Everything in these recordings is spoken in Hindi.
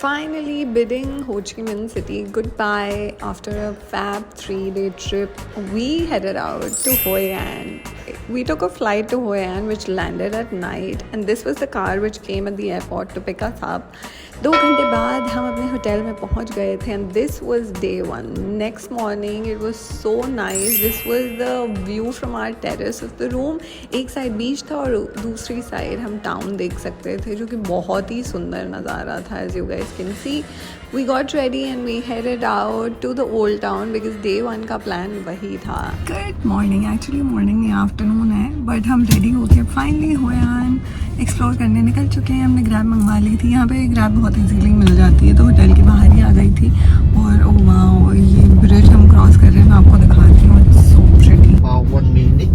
Finally bidding Ho Chi Minh City goodbye after a fab 3-day trip. We headed out to Hoi An. We took a flight to Hoi An which landed at night, and this was the car which came at the airport to pick us up. 2 घंटे बाद हम अपने होटल में पहुंच गए थे, and this was day 1. Next morning it was so nice. This was the view from our terrace of the room. एक साइड बीच था और दूसरी साइड हम टाउन देख सकते थे, जो कि बहुत ही सुंदर नज़ारा था. As you guys can see, we got ready and we headed out to the old town because day 1 का प्लान वही था. Good morning, actually morning नहीं afternoon है, but हम ready होके फाइनली Hoi An एक्सप्लोर करने निकल चुके हैं. हमने ग्रैब मंगवा ली थी. यहाँ पे ग्रैब बहुत इजीली मिल जाती है, तो होटल के बाहर ही आ गई थी. और ओ वाओ, ये ब्रिज हम क्रॉस कर रहे हैं, मैं आपको दिखाती हूँ. It's so pretty.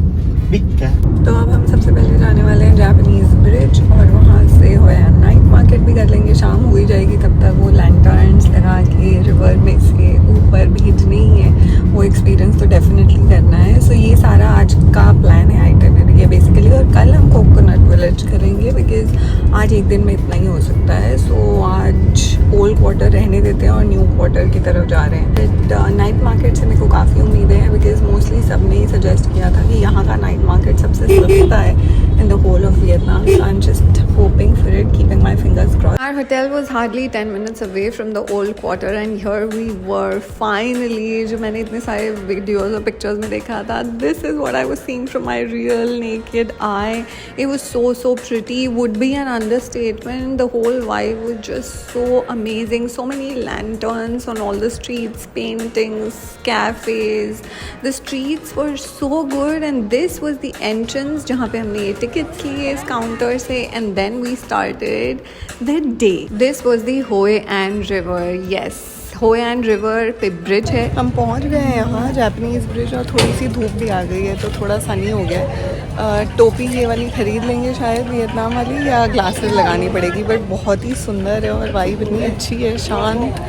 तो अब हम सबसे पहले जाने वाले हैं जापानीज ब्रिज, और वहाँ से Hoi An नाइट मार्केट भी कर लेंगे. शाम हो ही जाएगी तब तक. वो लैंटर्न्स लगा के रिवर में से ऊपर भेजनी ही है, वो एक्सपीरियंस तो डेफिनेटली करना है. सो ये सारा आज का प्लान है, आइटनरी है बेसिकली. और कल हम कोकोनट विलेज करेंगे बिकॉज आज एक दिन में इतना ही हो सकता है. सो आज ओल्ड क्वार्टर रहने देते हैं और न्यू क्वार्टर की तरफ जा रहे हैं. बट नाइट मार्केट से मेरे को काफ़ी उम्मीदें हैं बिकॉज मोस्टली सब ने ही सजेस्ट किया था कि यहाँ का नाइट मार्केट सबसे सस्ता है in the whole of Vietnam. So I'm just hoping for it, keeping my fingers crossed. Our hotel was hardly 10 minutes away from the old quarter, and here we were finally. जो मैंने इतने सारे videos और pictures में देखा था, this is what I was seeing from my real naked eye. It was so pretty. Would be an understatement. The whole vibe was just so amazing. So many lanterns on all the streets, paintings, cafes. The streets were so good, and this was the entrance जहाँ पे हमने ये टिकट्स लिए इस काउंटर से. And then we started the day. This was the Hoi An river. Yes, Hoi An river पे ब्रिज है. हम पहुंच गए हैं यहाँ जापानीज ब्रिज, और थोड़ी सी धूप भी आ गई है तो थोड़ा सनी हो गया. टोपी ये वाली ख़रीद लेंगे शायद, वियतनाम वाली, या ग्लासेस लगानी पड़ेगी. बट बहुत ही सुंदर है और वाइब इतनी अच्छी है, शांत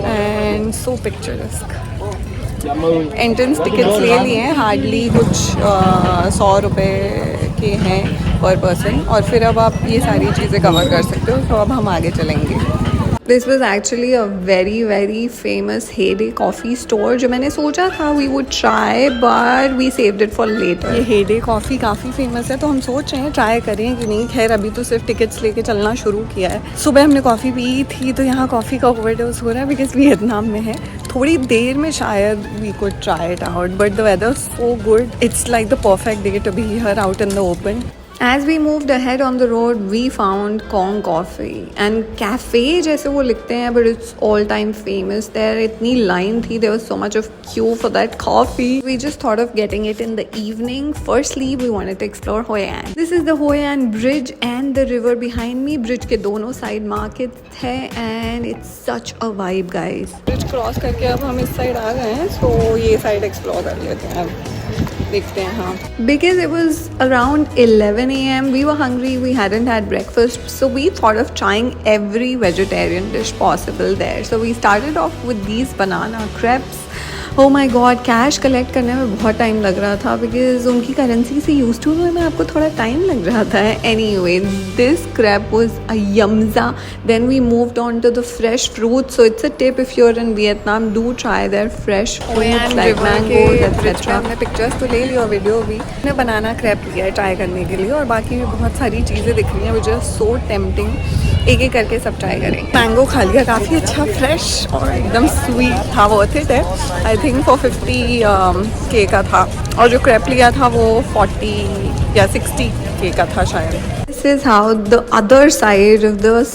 and so picturesque. Entrance tickets ले लिए हैं, हार्डली कुछ 100 रुपये के हैं पर पर्सन, और फिर अब आप ये सारी चीज़ें कवर कर सकते हो. तो अब हम आगे चलेंगे. This was actually a very famous heyday coffee store, जो मैंने सोचा था we would try, but we saved it for later. ये हेडे कॉफ़ी काफ़ी फेमस है, तो हम सोच रहे हैं ट्राई करें कि नहीं. खैर अभी तो सिर्फ टिकट्स लेके चलना शुरू किया है. सुबह हमने कॉफ़ी पी थी, तो यहाँ कॉफ़ी का ओवरडोज हो रहा है बिकॉज वियतनाम में है. थोड़ी देर में शायद we could try it out, but the weather so good. It's like the perfect day to be here out in the open. As we moved ahead on the road, we found Kong Coffee and cafe जैसे वो लिखते हैं, but it's all time famous there. इतनी line थी, there was so much of queue for that coffee. We just thought of getting it in the evening. Firstly, we wanted to explore Hoi An. This is the Hoi An bridge and the river behind me. Bridge के दोनों side market है, and it's such a vibe, guys. Bridge cross करके अब हम इस side आ गए हैं, so ये side explore कर लेते हैं अब. देखते हैं. हाँ, because it was around 11 a.m. we were hungry, we hadn't had breakfast, so we thought of trying every vegetarian dish possible there. So we started off with these banana crepes. Oh my God, cash collect करने में बहुत टाइम लग रहा था बिकॉज उनकी करेंसी से यूज टू होने में आपको थोड़ा टाइम लग रहा था. Anyway, this crepe was a यम्जा. Then we moved on to the fresh fruit. So it's a tip, if you are in Vietnam, do try their fresh fruits like mangoes et cetera. हमने पिक्चर्स तो ले ली और वीडियो भी. मैंने बनाना क्रैप लिया है ट्राई करने के लिए, और बाकी भी बहुत सारी चीज़ें दिख रही हैं विच आर सो टेम्पटिंग. एक एक करके सब ट्राई करेंगे. मैंगो खा लिया, काफ़ी अच्छा फ्रेश और एकदम स्वीट था. वर्थ इट है. आई थिंक 450 के का था, और जो क्रैप लिया था वो 40 या 60 के का था शायद. This is how the other side of the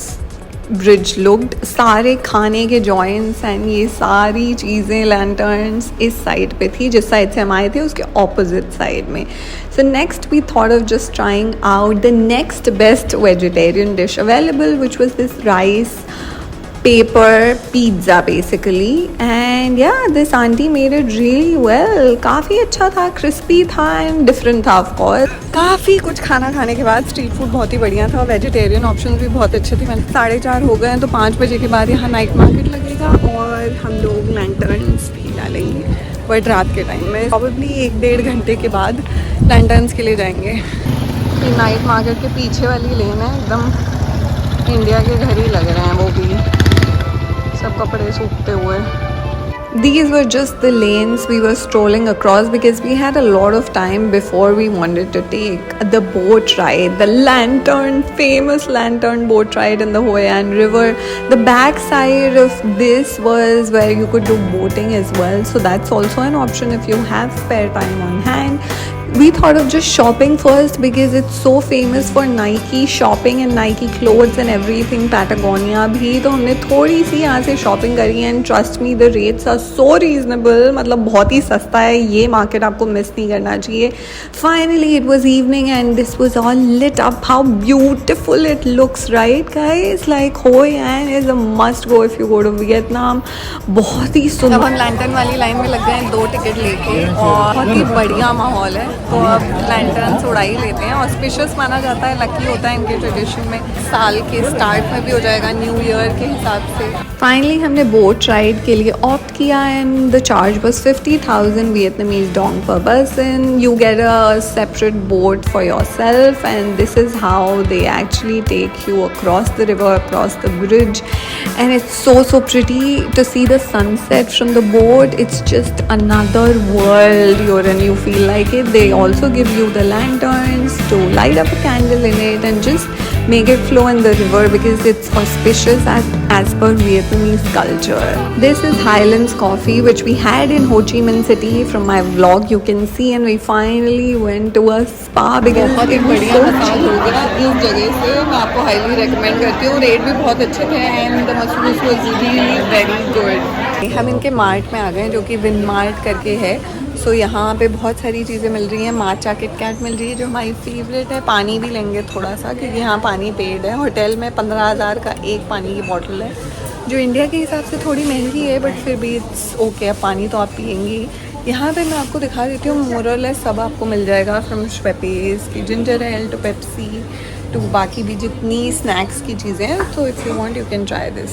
bridge looked. सारे खाने के जॉइंट्स एंड ये सारी चीज़ें, लैंटर्न्स इस साइड पे थी. जिस साइड से हम आए थे उसके ऑपोजिट साइड में. So next we thought of just trying out the next best vegetarian dish available, which was this rice paper pizza basically. And yeah, this auntie made it really well. काफ़ी अच्छा था, crispy था and different था of course. काफ़ी कुछ खाना खाने के बाद स्ट्रीट फूड बहुत ही बढ़िया था. वेजिटेरियन ऑप्शन भी बहुत अच्छे थे. 4:30 हो गए हैं, तो 5 बजे के बाद यहाँ नाइट मार्केट लगेगा और हम लोग लैंटर्न्स भी डालेंगे. बट रात के टाइम में प्रॉबेबली 1-1.5 घंटे के बाद लैंटर्न्स के लिए जाएंगे. ये नाइट मार्केट के पीछे वाली लेन है, एकदम इंडिया के घर ही लग रहे हैं वो भी. कपड़े सूखते हुए। These were just the lanes we were strolling across because we had a lot of time before we wanted to take the boat ride, the famous lantern boat ride in the Hoi An River. The back side of this was where you could do boating as well, so that's also an option if you have spare time on hand. We thought of just shopping first because it's so famous for Nike shopping and Nike clothes and everything. Patagonia भी, तो हमने थोड़ी सी यहाँ से शॉपिंग करी and trust me the rates are so reasonable, मतलब बहुत ही सस्ता है, ये मार्केट आपको मिस नहीं करना चाहिए. Finally it was evening and this was all lit up. How beautiful it looks, right guys? Like Hoi An is a must go if you go to Vietnam. बहुत ही सुंदर. अब हम लैंटर्न वाली लाइन में लग गए हैं 2 टिकट लेके और बहुत ही बढ़िया माहौल है. तो अब लैंटर्न उड़ा ही लेते हैं. ऑस्पिशियस माना जाता है, लकी होता है इनके ट्रेडिशन में. साल के स्टार्ट में भी हो जाएगा न्यू ईयर के हिसाब से. फाइनली हमने बोट राइड के लिए ऑप्ट किया and the charge was 50,000 Vietnamese dong per person. You get a separate boat for yourself and this is how they actually take you across the river, across the bridge, and it's so pretty to see the sunset from the boat. It's just another world you're in. You feel like it. They also give you the lanterns to light up a candle in it and just make it flow in the river because it's auspicious as per Vietnamese culture. This is Highlands Coffee which we had in Ho Chi Minh City. From my vlog you can see, and we finally went to a spa because बहुत ही बढ़िया मसाज हो गया इस जगह से. मैं आपको हाईली रेकमेंड करती हूँ. रेट भी बहुत अच्छे थे and the massage was really very good. हम इनके मार्ट में आ गए जो कि विन मार्ट करके है. सो यहाँ पे बहुत सारी चीज़ें मिल रही हैं. माचा किटकैट मिल रही है जो हमारी फेवरेट है. पानी भी लेंगे थोड़ा सा क्योंकि यहाँ पानी पेड है. होटल में 15,000 का एक पानी की बॉटल है जो इंडिया के हिसाब से थोड़ी महंगी है, बट फिर भी इट्स ओके. अब पानी तो आप पियेंगी. यहाँ पे मैं आपको दिखा देती हूँ. मोरलेस सब आपको मिल जाएगा, फ्रॉम श्वेपेस की ginger ale to Pepsi to बाकी भी जितनी स्नैक्स की चीज़ें हैं. तो if you want you can try this.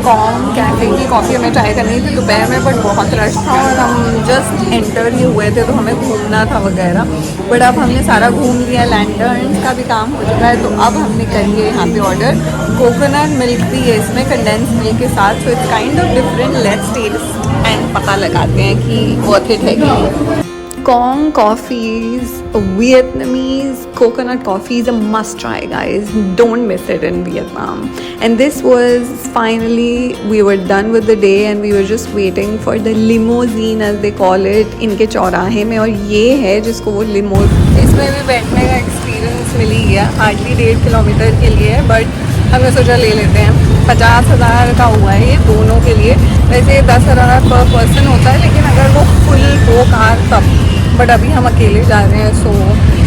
कॉम कैफे की कॉफ़ी हमें ट्राई करनी थी दोपहर में, बट बहुत रश था और हम जस्ट एंटर ही हुए थे तो हमें घूमना था वगैरह. बट अब हमने सारा घूम लिया. लैंटर्न्स का भी काम हो चुका है. तो अब हमने करी है यहाँ पे ऑर्डर. कोकोनट मिल्क भी है इसमें, कंडेंस मिल्क के साथ. So it's kind of different. Let's taste and पता लगाते हैं कि वर्थ इट है कि. Kong coffees, Vietnamese coconut coffee is a must try, guys. Don't miss it in Vietnam. And this was finally, we were done with the day and we were just waiting for the limousine as they call it इनके चौराहे में. और ये है जिसको वो लिमो. इसमें भी बैठने का एक्सपीरियंस मिल ही गया. हार्डली 1.5 किलोमीटर के लिए, बट हमने सोचा ले लेते हैं. 50,000 का हुआ है ये दोनों के लिए. वैसे 10,000 पर पर्सन होता है, लेकिन अगर वो फुल हो कार तब. बट अभी हम अकेले जा रहे हैं सो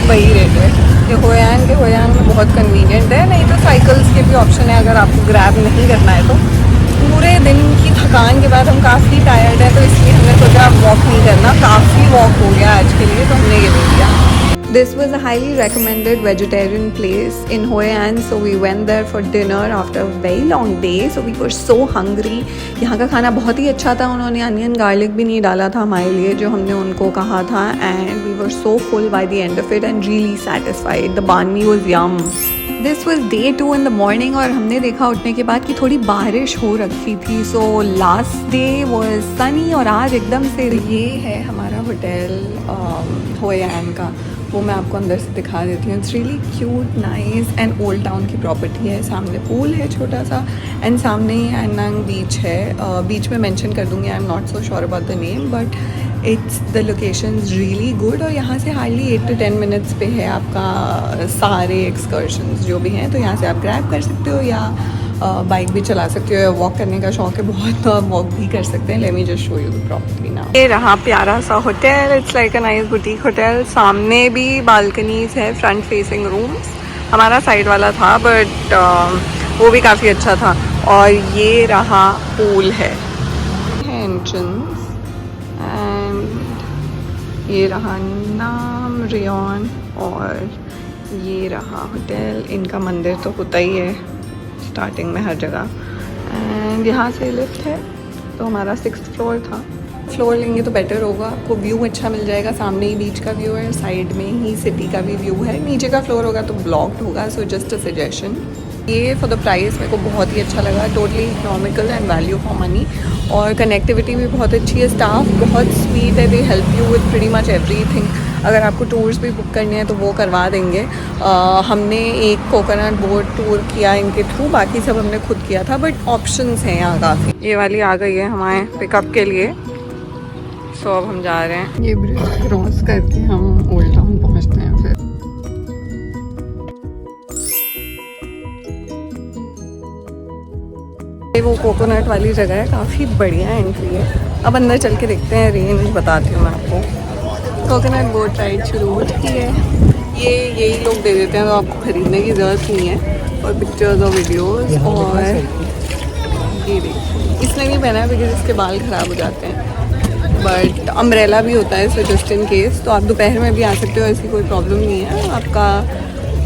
वही रेट है. ये होयान में बहुत कन्वीनियंट है. नहीं तो साइकिल्स के भी ऑप्शन है अगर आपको ग्रैब नहीं करना है तो. पूरे दिन की थकान के बाद हम काफ़ी टायर्ड हैं, तो इसलिए हमने सोचा वॉक नहीं करना. काफ़ी वॉक हो गया आज के लिए, तो हमने ये ले लिया. This was a highly recommended vegetarian place in Hoi An, so we went there for dinner after a very long day. So we were so hungry. यहाँ का खाना बहुत ही अच्छा था. उन्होंने अनियन गार्लिक भी नहीं डाला था हमारे लिए जो हमने उनको कहा था. And we were so full by the end of it and really satisfied. The banh mi was yum. This was day 2 in the morning और हमने देखा उठने के बाद कि थोड़ी बारिश हो रखी थी. So last day was sunny और आज एकदम से. ये है हमारा होटल Hoi An का. वो मैं आपको अंदर से दिखा देती हूँ. It's really cute, nice and old town की प्रॉपर्टी है. सामने पूल है छोटा सा एंड सामने ही एनांग बीच है. बीच में मेंशन कर दूँगी. I am not so sure about the name, but it's the location is really good. और यहाँ से हार्डली 8 to 10 मिनट्स पे है आपका सारे एक्सकर्शंस जो भी हैं. तो यहाँ से आप ग्रैब कर सकते हो या बाइक भी चला सकते हो. या वॉक करने का शौक है बहुत तो आप वॉक भी कर सकते हैं. Let me just show you the property now. ये रहा प्यारा सा hotel. It's like a nice boutique hotel. सामने भी बालकनीज है, फ्रंट फेसिंग रूम्स. हमारा साइड वाला था बट वो भी काफ़ी अच्छा था. और ये रहा पूल है एंट्रेंस. एंड ये रहा नाम रियॉन. और ये रहा होटल. इनका मंदिर तो होता ही है स्टार्टिंग में हर जगह. एंड यहाँ से लिफ्ट है. तो हमारा 6th फ्लोर था. फ्लोर लेंगे तो बेटर होगा. आपको व्यू अच्छा मिल जाएगा. सामने ही बीच का व्यू है, साइड में ही सिटी का भी व्यू है. नीचे का फ्लोर होगा तो ब्लॉक्ड होगा. So just a suggestion. ये फॉर द प्राइस मेरे को बहुत ही अच्छा लगा, totally economical and value for money. और कनेक्टिविटी भी बहुत अच्छी है, स्टाफ बहुत स्वीट है, they help you with pretty much everything. अगर आपको टूर्स भी बुक करने हैं तो वो करवा देंगे। हमने एक कोकोनट बोट टूर किया इनके थ्रू, बाकी सब हमने खुद किया था, बट ऑप्शंस हैं यहाँ काफ़ी। ये वाली आ गई है हमारे पिकअप के लिए, सो अब हम जा रहे हैं। ये ब्रिज क्रॉस करके हम ओल्ड टाउन पहुँचते हैं फिर। वो कोकोनट वाली जगह है, काफ़ी बढ़िया एंट्री है। अब अंदर चल के देखते हैं, रेंज बताती हूँ मैं आपको। कोकोनट बोट राइड शुरू हो चुकी है। ये यही लोग दे देते हैं, तो आपको ख़रीदने की ज़रूरत नहीं है। और पिक्चर्स और वीडियोस, और ये देखिए इसने नहीं पहना है बिकॉज इसके बाल ख़राब हो जाते हैं, बट अम्ब्रेला भी होता है सो जस्ट इन केस। तो आप दोपहर में भी आ सकते हो, ऐसी कोई प्रॉब्लम नहीं है। आपका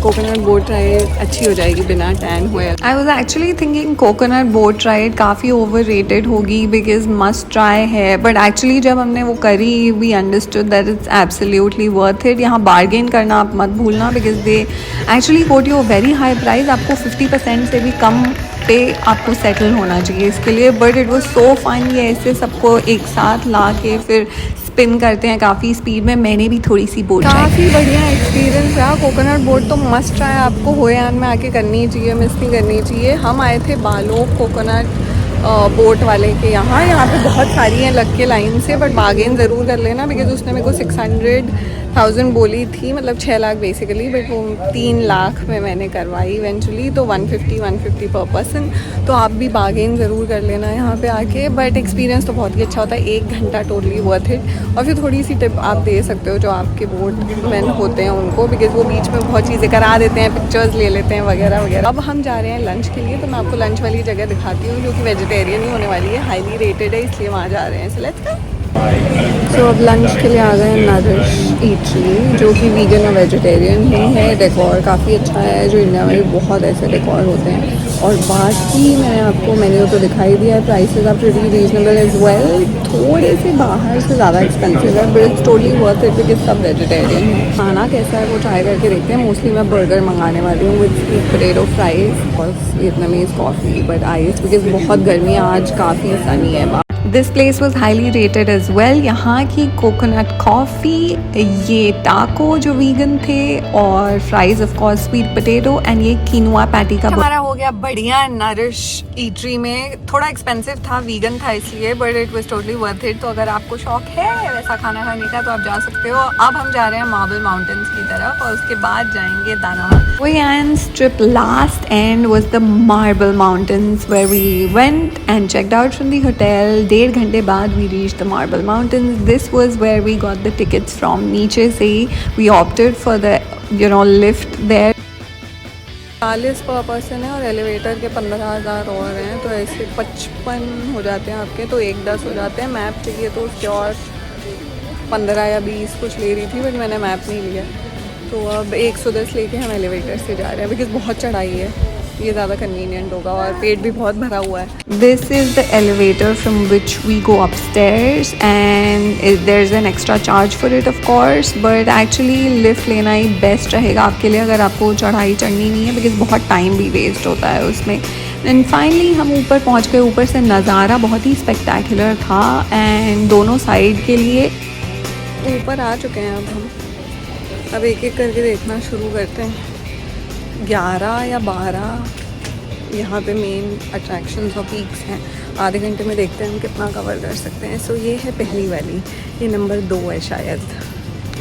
कोकोनट बोट राइड अच्छी हो जाएगी बिना टैन हुए। I was actually thinking coconut boat ride काफ़ी ओवर रेटेड होगी बिकॉज मस्ट ट्राई है, बट एक्चुअली जब हमने वो करी we understood that it's absolutely worth it. यहाँ बार्गेन करना आप मत भूलना because they actually quote you very high price. आपको 50% से भी कम पे आपको सेटल होना चाहिए इसके लिए, but it was so fun. ये ऐसे सबको एक साथ ला के फिर स्पिन करते हैं काफ़ी स्पीड में। मैंने भी थोड़ी सी बोट, काफ़ी बढ़िया एक्सपीरियंस रहा। कोकोनट बोट तो मस्ट ट्राई, आपको होयान में आके करनी चाहिए, मिस नहीं करनी चाहिए। हम आए थे बालों कोकोनट बोट वाले के यहाँ पे बहुत सारी हैं लग के लाइन से, बट बार्गेन ज़रूर कर लेना बिकॉज उसने मेरे को 600,000 बोली थी, मतलब 6 लाख बेसिकली, बट वो 3 लाख में मैंने करवाई इवेंचुअली, तो 150 पर पर्सन। तो आप भी बार्गेन ज़रूर कर लेना यहाँ पे आके, बट एक्सपीरियंस तो बहुत ही अच्छा होता है। 1 घंटा टोटली वर्थ इट। और फिर थोड़ी सी टिप आप दे सकते हो जो आपके बोट मैन होते हैं उनको, बिकॉज वो बीच में बहुत चीज़ें करा देते हैं, पिक्चर्स ले लेते हैं वगैरह वगैरह। अब हम जा रहे हैं लंच के लिए, तो मैं आपको लंच वाली जगह दिखाती हूँ जो कि वेजिटेरियन ही होने वाली है, हाईली रेटेड है, इसलिए वहाँ जा रहे हैं। So let's go. सो अब लंच के लिए आ गए नरिश ईटरी, जो कि वीगन और वेजिटेरियन ही है। डेकोर काफ़ी अच्छा है, जो इंडिया में भी बहुत ऐसे डेकोर होते हैं। और बाकी मैंने आपको मेन्यू तो दिखाई दिया है, prices are pretty reasonable as well. थोड़े से बाहर से ज़्यादा एक्सपेंसिव है, but it's totally worth it because सब वेजिटेरियन है। खाना कैसा है वो ट्राई करके देखते हैं। मोस्टली मैं बर्गर मंगाने वाली हूँ विद स्वीट पोटैटो फ्राइज और Vietnamese coffee, but ice because बहुत गर्मी है आज, काफ़ी सनी है। This place was highly rated as well. यहाँ की कोकोनट कॉफ़ी, ये टाको जो वीगन थे, और fries of course sweet potato, and ये कीनुआ पैटी का हमारा हो गया बढ़िया नरिश ईटरी में। थोड़ा एक्सपेंसिव था, वीगन था इसलिए, but it was totally worth it. तो अगर आपको शौक है वैसा खाना खाने का तो आप जा सकते हो। अब हम जा रहे हैं मार्बल माउंटेन्स की तरफ, और उसके बाद जाएंगे दाना। Hoyan's trip last end was the Marble Mountains, where we went and checked out from the hotel. 1.5 घंटे बाद we reached the Marble Mountains. This was where we got the tickets from. नीचे से ही we opted for the lift there. 40 पर पर्सन है और एलिवेटर के 15,000 और हैं, तो ऐसे 55 हो जाते हैं आपके, तो 1,10 हो जाते हैं। मैप चाहिए तो उसके और 15 या 20 कुछ ले रही थी, बट मैंने मैप नहीं लिया। तो अब 110 लेके हम एलिवेटर से जा रहे हैं बिकॉज बहुत चढ़ाई है, ये ज़्यादा कन्वीनियंट होगा, और पेट भी बहुत भरा हुआ है। This is the elevator from which we go upstairs, and there is an extra charge for it of course, but actually lift लेना ही बेस्ट रहेगा आपके लिए अगर आपको चढ़ाई चढ़नी नहीं है, बिकॉज बहुत टाइम भी वेस्ट होता है उसमें। एंड फाइनली हम ऊपर पहुँच गए। ऊपर से नज़ारा बहुत ही स्पेक्टेकुलर था, एंड दोनों साइड के लिए ऊपर आ चुके हैं। अब एक एक करके देखना शुरू करते हैं। 11 या 12 यहाँ पे मेन अट्रैक्शंस और पीक्स हैं। आधे घंटे में देखते हैं हम कितना कवर कर सकते हैं। सो ये है पहली वाली, ये नंबर 2 है शायद।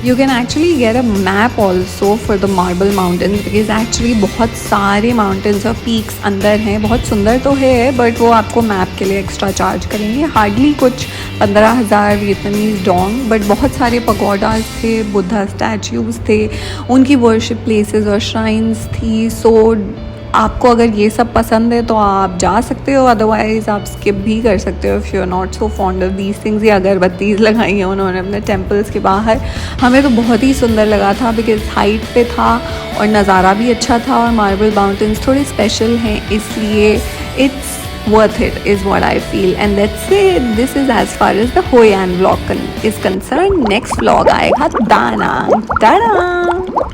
You can actually get a map also for the Marble Mountains because actually बहुत सारे mountains और peaks अंदर हैं। बहुत सुंदर तो है, बट वो आपको मैप के लिए एक्स्ट्रा चार्ज करेंगे। हार्डली कुछ 15,000 वियतनामीज डोंग, बट बहुत सारे पगोडाज थे, बुद्धा स्टैच्यूज थे, उनकी वर्शिप प्लेसेस और श्राइन्स थी। सो आपको अगर ये सब पसंद है तो आप जा सकते हो, अदरवाइज़ आप स्किप भी कर सकते हो if you are not so fond of these things. ये अगरबत्तीज़ लगाई हैं उन्होंने अपने टेम्पल्स के बाहर। हमें तो बहुत ही सुंदर लगा था बिकॉज हाइट पे था और नज़ारा भी अच्छा था, और मार्बल माउंटेन्स थोड़े स्पेशल हैं, इसलिए it's worth it is what I feel. And that's it. This is as far as the Hoi An vlog is concerned. Next vlog आएगा दाना। Ta-da!